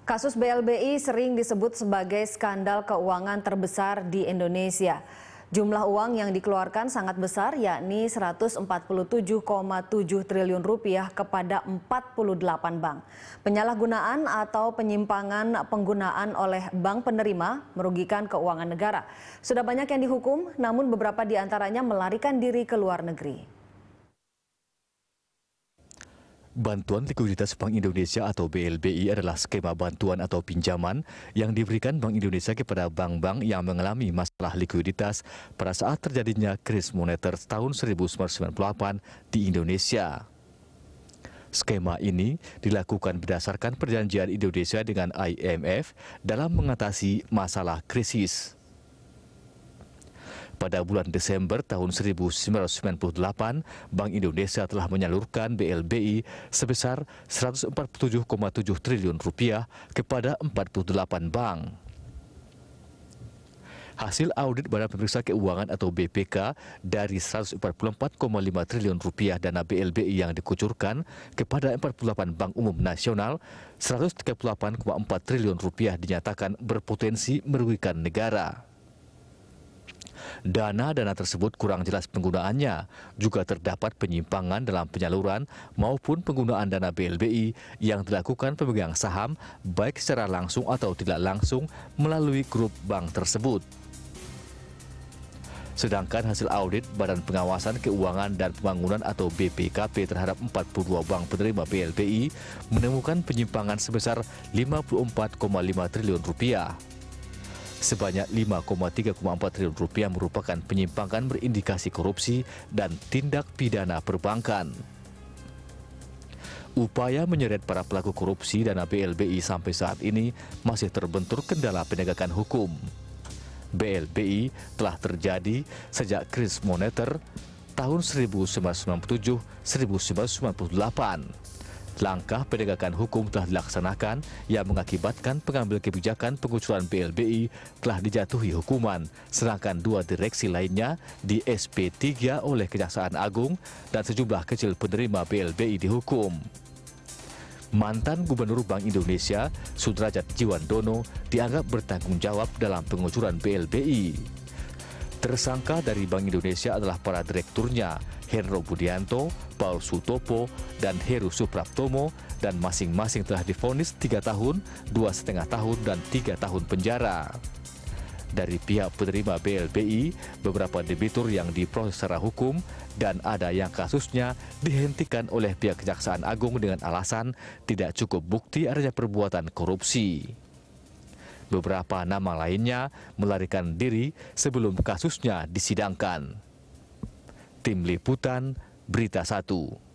Kasus BLBI sering disebut sebagai skandal keuangan terbesar di Indonesia. Jumlah uang yang dikeluarkan sangat besar, yakni 147,7 triliun rupiah kepada 48 bank. Penyalahgunaan atau penyimpangan penggunaan oleh bank penerima merugikan keuangan negara. Sudah banyak yang dihukum, namun beberapa di antaranya melarikan diri ke luar negeri. Bantuan Likuiditas Bank Indonesia atau BLBI adalah skema bantuan atau pinjaman yang diberikan Bank Indonesia kepada bank-bank yang mengalami masalah likuiditas pada saat terjadinya krisis moneter tahun 1998 di Indonesia. Skema ini dilakukan berdasarkan perjanjian Indonesia dengan IMF dalam mengatasi masalah krisis. Pada bulan Desember tahun 1998, Bank Indonesia telah menyalurkan BLBI sebesar 147,7 triliun rupiah kepada 48 bank. Hasil audit Badan Pemeriksa Keuangan atau BPK dari 144,5 triliun rupiah dana BLBI yang dikucurkan kepada 48 bank umum nasional, 138,4 triliun rupiah dinyatakan berpotensi merugikan negara. Dana-dana tersebut kurang jelas penggunaannya, juga terdapat penyimpangan dalam penyaluran maupun penggunaan dana BLBI yang dilakukan pemegang saham baik secara langsung atau tidak langsung melalui grup bank tersebut. Sedangkan hasil audit Badan Pengawasan Keuangan dan Pembangunan atau BPKP terhadap 42 bank penerima BLBI menemukan penyimpangan sebesar 54,5 triliun rupiah. Sebanyak 5,3,4 triliun rupiah merupakan penyimpangan berindikasi korupsi dan tindak pidana perbankan. Upaya menyeret para pelaku korupsi dana BLBI sampai saat ini masih terbentur kendala penegakan hukum. BLBI telah terjadi sejak krisis moneter tahun 1997-1998. Langkah penegakan hukum telah dilaksanakan yang mengakibatkan pengambil kebijakan pengucuran BLBI telah dijatuhi hukuman, sedangkan 2 direksi lainnya di SP3 oleh Kejaksaan Agung dan sejumlah kecil penerima BLBI dihukum. Mantan Gubernur Bank Indonesia, Sudrajat Djiwandono, dianggap bertanggung jawab dalam pengucuran BLBI. Tersangka dari Bank Indonesia adalah para direkturnya, Hendro Budianto, Paul Sutopo, dan Heru Supraptomo, dan masing-masing telah divonis 3 tahun, 2,5 tahun, dan 3 tahun penjara. Dari pihak penerima BLBI, beberapa debitur yang diproses secara hukum, dan ada yang kasusnya dihentikan oleh pihak Kejaksaan Agung dengan alasan tidak cukup bukti adanya perbuatan korupsi. Beberapa nama lainnya melarikan diri sebelum kasusnya disidangkan. Tim Liputan, Berita 1.